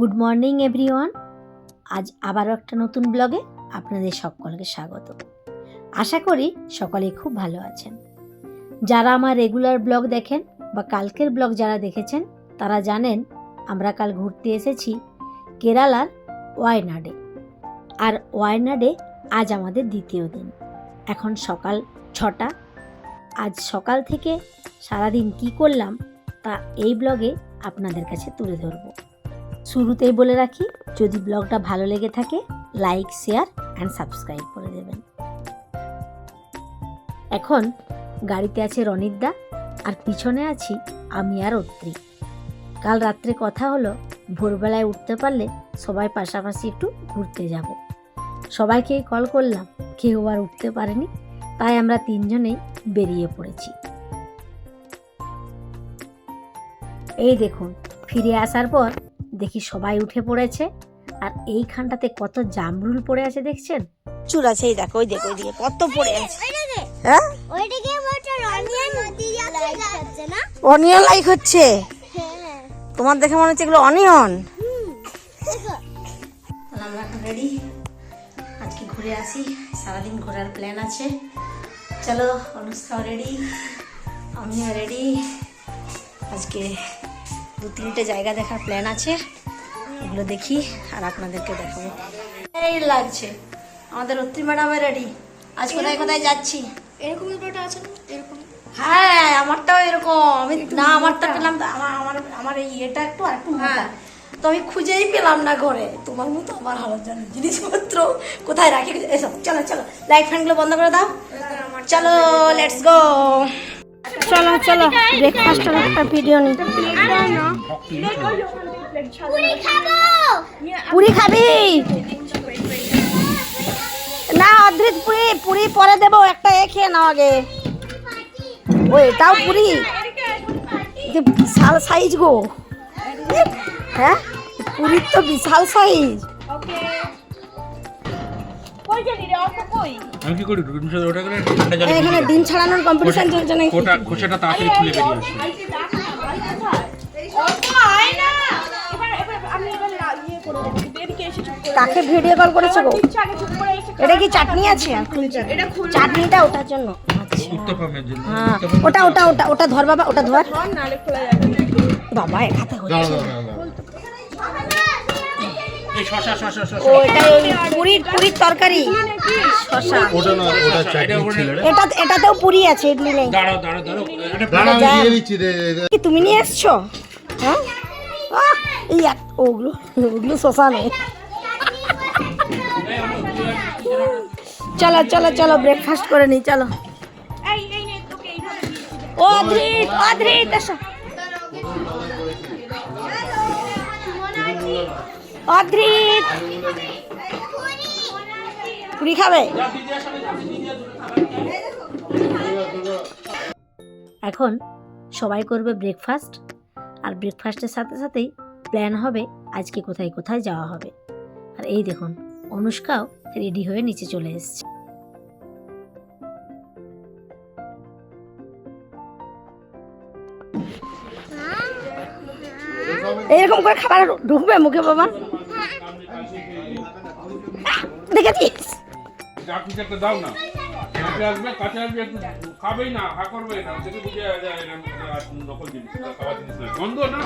Good morning everyone. আজ আবারও একটা নতুন ব্লগে আপনাদের সকলকে স্বাগত। আশা করি সকলে খুব ভালো আছেন। যারা আমার রেগুলার ব্লগ দেখেন বা কালকের ব্লগ যারা দেখেছেন তারা জানেন আমরা কাল ঘুরতে এসেছি কেরালার ওয়ায়নাডে। আর ওয়ায়নাডে আজ আমাদের দ্বিতীয় দিন। এখন সকাল 6টা। আজ সকাল থেকে সারাদিন কি করলাম তা এই ব্লগে আপনাদের কাছে তুলে ধরব। শুরুতেই বলে রাখি, যদি ব্লগটা ভালো লেগে থাকে লাইক, শেয়ার অ্যান্ড সাবস্ক্রাইব করে দেবেন। এখন গাড়িতে আছে রনিতদা আর পিছনে আছি আমি আর অত্রি। কাল রাত্রে কথা হলো ভোরবেলায় উঠতে পারলে সবাই পাশাপাশি একটু ঘুরতে যাব। সবাইকেই কল করলাম, কেউ আর উঠতে পারেনি, তাই আমরা তিনজনেই বেরিয়ে পড়েছি। এই দেখুন, ফিরে আসার পর দেখি সবাই উঠে পড়েছে আর এইখানটাতে কত জামরুল পড়ে আছে দেখছেন? চুল আছে, এই দেখো, ওই দেখো, ওইদিকে কত পড়ে আছে। হ্যাঁ, ওইদিকে অনিয়ন লাইক হচ্ছে। তোমার দেখে মনে হচ্ছে এগুলো অনিয়ন। আমরা এখন রেডি, আজকে ঘুরে আসি। সারাদিন ঘোরার প্ল্যান আছে। চলো, অনুষ্কাও রেডি, আমিও রেডি। আজকে 2-3টে জায়গা দেখার প্ল্যান আছে, এগুলো দেখি আর আপনাদেরকে দেখাবো। এই লাগছে আমাদের অত্রি ম্যাডামে রেডি। আজ কোথায় কোথায় যাচ্ছি? এরকম একটা আছে না, এরকম। হ্যাঁ, আমারটাও এরকম। আমি না, আমারটা পেলাম, আমার এই এটা একটু আর একটু মোটা, তো আমি খুঁজেই পেলাম না ঘরে। তোমার মতো আমার ভালো জানো জিনিসপত্র কোথায় রাখি। এসব চলো চলো, লাইট ফ্যানগুলো বন্ধ করে দাও। চলো, লেটস গো। চলো চলো, ব্রেকফাস্টের একটা ভিডিও নিই। পুরি খাবি না? অদ্রিত পুরি, পুরি পরে দেবো, একটা খেয়ে নাও আগে। ও, এটাও পুরি, বিশাল সাইজ গো। হ্যাঁ, পুরীর তো বিশাল সাইজ। আমি কি করি? এখানে ডিম ছাড়ানোর কম্পিটিশন চলছে নাকি? খোসাটা তাড়াতাড়ি খুলে বেরিয়ে আসে। কাকে ভিডিও কল করেছো গো? এটা কি চাটনি আছে? চাটনিটা ওটার জন্য। উত্তপমের জন্য। হ্যাঁ, ওটা ওটা ওটা ওটা ধর বাবা, ওটা ধর বাবা। এক হাতে হচ্ছে এই শশা শশা শশা। ওটা পুরির তরকারি শশা। ওটা না, ওটা চাটনি ছিল রে। এটাতেও পুরি আছে, ইডলি নেই। দাঁড়াও দাঁড়াও দাঁড়াও, এটা দাঁড়া, আমি দিয়ে দিচ্ছি রে। কি তুমি নিয়ে এসছো? হ্যাঁ, এই ওগুলো শশা নেই। চলো চলো চলো, ব্রেকফাস্ট করে নি। চলো। ও অদ্রিত, অদ্রিত এসো। অদ্রিত পুরি খাবে? এখন সবাই করবে ব্রেকফাস্ট, আর ব্রেকফাস্টের সাথে সাথেই প্ল্যান হবে আজকে কোথায় কোথায় যাওয়া হবে। আর এই দেখুন, অনুষ্কাও রেডি হয়ে নিচে চলে এসেছে। এইরকম করে খাবার ঢুকবে মুখে বাবা? দেখেছিস? চাটনি একটা দাও না। কাছে আসবে, কাছে আসবে, একটু খাবেই না, হা করবে না, সেটা বুঝে যায় এরকম নকল জিনিস, খাওয়া জিনিস না, গন্ধ না।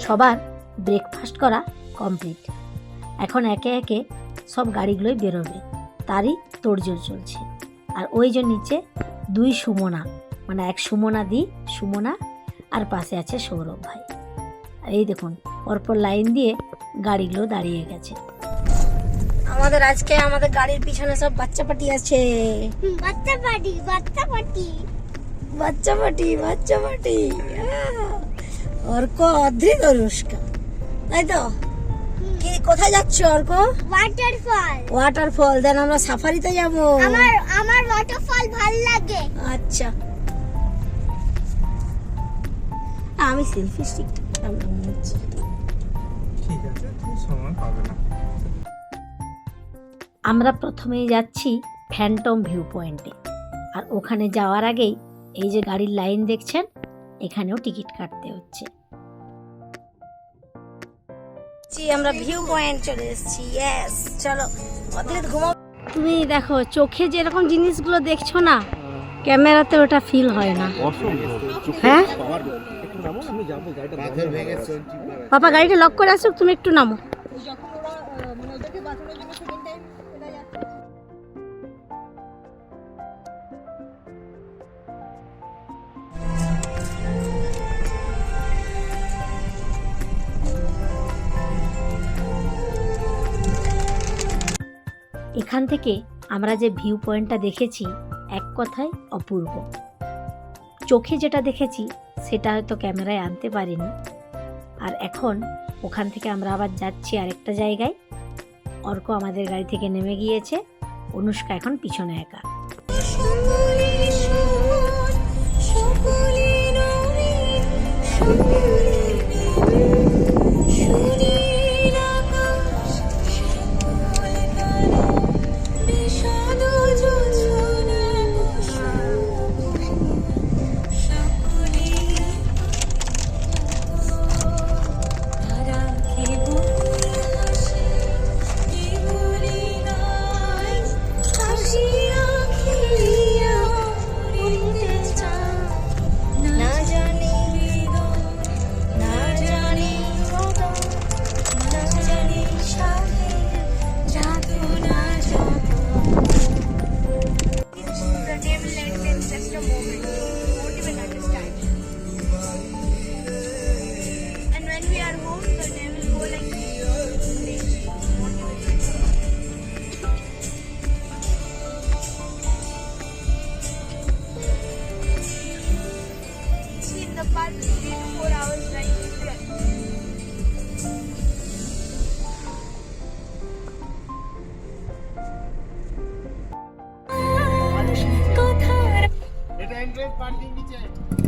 সবার ব্রেকফাস্ট করা কমপ্লিট। এখন একে একে সব গাড়িগুলোই বেরোবে, তারই তোড়জোড় চলছে। আর ওই যে নিচে 2 সুমনা, মানে এক সুমনা দি, সুমনা আর পাশে আছে সৌরভ ভাই। আর এই দেখুন পরপর লাইন দিয়ে গাড়িগুলো দাঁড়িয়ে গেছে। আমাদের গাড়ির পিছনে সব বাচ্চা পার্টি আছে। বাচ্চা পার্টি, বাচ্চা পার্টি। বাচ্চা পার্টি, বাচ্চা পার্টি। অর্ক, অদ্রিত, অনুষ্কা, তাই তো? কি কোথায় যাচ্ছ অর্ক? ওয়াটারফল। ওয়াটারফল। দেন আমরা সাফারিতে যাব। আমার ওয়াটারফল ভালো লাগে। আচ্ছা, আমি সেলফি স্টিকটা ঠিক আছে, তুমি সময় পাবে না। আমরা প্রথমেই যাচ্ছি ফ্যান্টম ভিউ পয়েন্টে। আর ওখানে যাওয়ার আগেই এই যে গাড়ির লাইন দেখছেন, এখানেও টিকিট কাটতে হচ্ছে। আমরা ভিউ পয়েন্ট চলে এসেছি। ইয়েস, চলো অদ্রিত ঘুমাও। তুমি দেখো, চোখে যেরকম জিনিসগুলো দেখছো না, ক্যামেরাতে ওটা ফিল হয় না। হ্যাঁ পাপা, গাড়িটা লক করে আসুক, তুমি একটু নামো। এখান থেকে আমরা যে ভিউ পয়েন্টটা দেখেছি, এক কথায় অপূর্ব। চোখে যেটা দেখেছি সেটা হয়তো ক্যামেরায় আনতে পারিনি। আর এখন ওখান থেকে আমরা আবার যাচ্ছি আরেকটা জায়গায়। অর্ক আমাদের গাড়ি থেকে নেমে গিয়েছে, অনুষ্কা এখন পিছনে একা।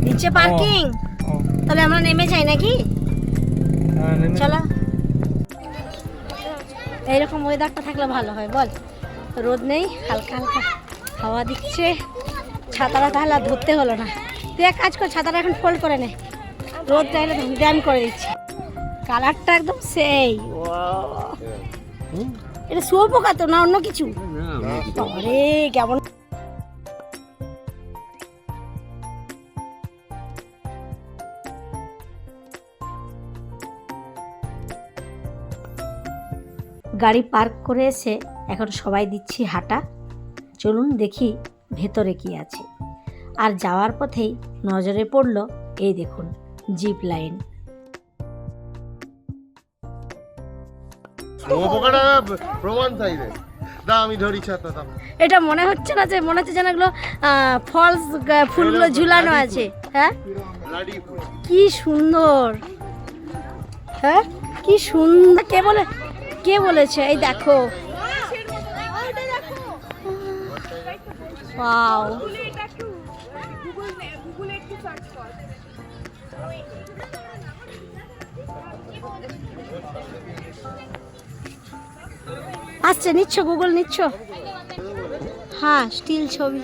নিচে পার্কিং, তাহলে আমরা নেমে যাই নাকি? চলো, এইরকম ওয়েদারটা থাকলে ভালো হয় বল। রোদ নেই, হালকা হালকা হাওয়া দিচ্ছে, ছাতাটা তাহলে আর ধরতে হলো না। তুই এক কাজ কর, ছাতাটা এখন ফোল্ড করে নে, রোদ চাইলে ড্যাম করে দিচ্ছি। কালারটা একদম সেই। এটা শুয়োপোকা তো না অন্য কিছু? আরে কেমন গাড়ি পার্ক করে এসে এখন সবাই দিচ্ছি হাঁটা। চলুন দেখি ভেতরে কি আছে। আর যাওয়ার পথেই নজরে পড়ল, এই দেখুন জিপ লাইন। প্রমাণ চাইবে, দা আমি ধরি ছাতা। এটা মনে হচ্ছে না যে, মনে হচ্ছে যেন এগুলো ফলস ফুলগুলো ঝুলানো আছে। হ্যাঁ কি সুন্দর, হ্যাঁ কি সুন্দর। কে বলেছে? এই দেখো, ওয়াও। আসছে, নিচ্ছ গুগল নিচ্ছ? হ্যাঁ স্টিল ছবি।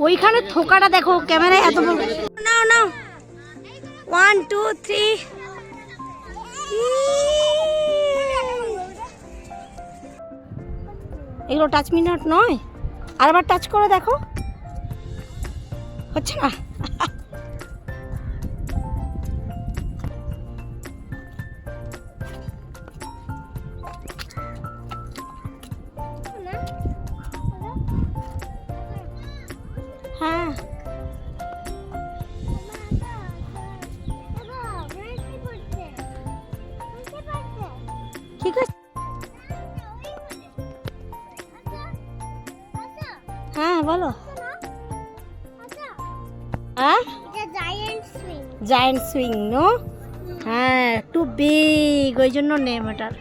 ওইখানে থোকাটা দেখো, ক্যামেরায় এত বড়। নাও নাও, 1 2 3। এগুলো টাচ মি নট নয়, আরেকবার টাচ করে দেখো, হচ্ছে না? হ্যাঁ ঠিক আছে। হ্যাঁ বলো। হ্যাঁ জায়ান্ট সুইং নো? হ্যাঁ টু বিগ, ওই জন্য নেম ওটার।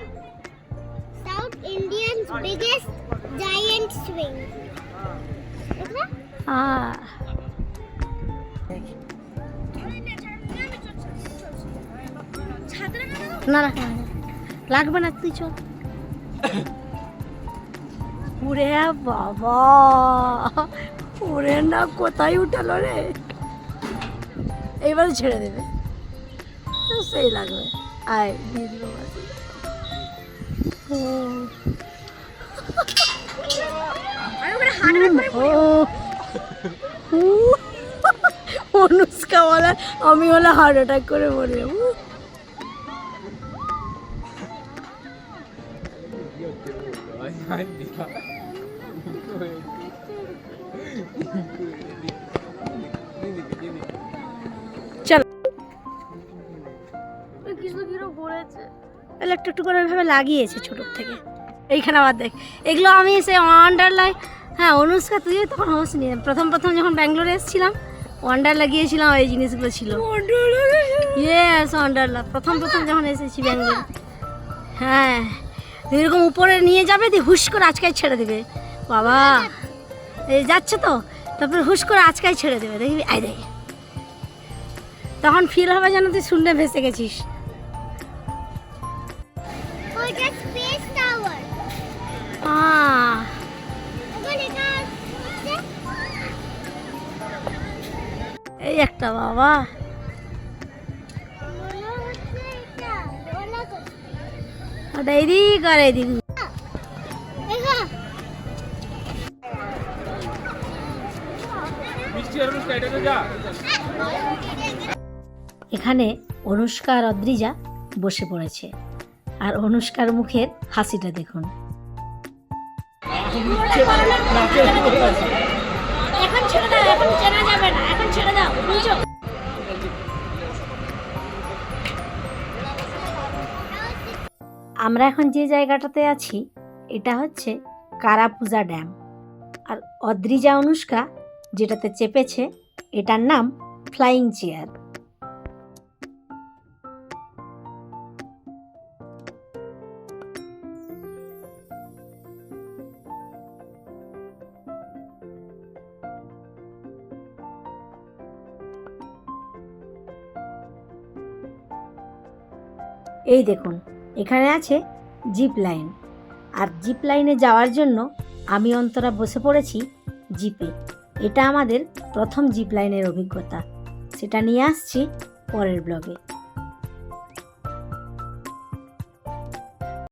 South Indians biggest giant swing. না লাগবে না, তুই চল। ওরে বাবা, ওরে না কোথায় উঠালো রে, এইবার ছেড়ে দেবে, সেই লাগবে। আয় দিয়ে দিল মাসি। অনুষ্কা বলে আমি হলে হার্ট অ্যাটাক করে মরে যাবো। চলো একটু একটু করে ভাবে লাগিয়েছে ছোট থেকে। এইখানে আবার দেখ, এগুলো আমি সে ওয়ান্ডারলায়, হ্যাঁ অনুষ্কা তুই তখন হসনি, প্রথম প্রথম যখন ব্যাঙ্গালোরে এসেছিলাম ওয়ান্ডারলা গিয়েছিলাম, এই জিনিসগুলো ছিল। ইয়েস ওয়ান্ডারলা, প্রথম প্রথম যখন এসেছি ব্যাঙ্গালোর। হ্যাঁ এরকম উপরে নিয়ে যাবে দিয়ে হুশ করে আজকাই ছেড়ে দেবে, বাবা এই যাচ্ছে তো, তারপরে হুশ করে আজকাই ছেড়ে দেবে, দেখবি আয় দেখ, তখন ফিল হবে যেন তুই শূন্যে ভেসে গেছিস। ওইটা স্পেস টাওয়ার। ওখানে এই একটা বাবা, মনে হচ্ছে এটা রোলার কোস্টার। ওটা এদিক আর এদিক। দেখা মিষ্টি আর অনুষ্কা এটাতে যা। এখানে অনুষ্কা আর অদ্রিজা বসে পড়েছে, আর অনুষ্কার মুখের হাসিটা দেখুন। এখন ছেড়ে দাও, এখন চেনা যাবে না, এখন ছেড়ে দাও, বুঝছো? আমরা এখন যে জায়গাটাতে আছি এটা হচ্ছে কারাপূজা ড্যাম, আর অদ্রিজা অনুষ্কা যেটাতে চেপেছে এটার নাম ফ্লাইং চেয়ার। এই দেখুন এখানে আছে জিপ লাইন, আর জিপ লাইনে যাওয়ার জন্য আমি অন্তরা বসে পড়েছি জিপে। এটা আমাদের প্রথম জিপ লাইনের অভিজ্ঞতা, সেটা নিয়ে আসছি পরের ব্লগে।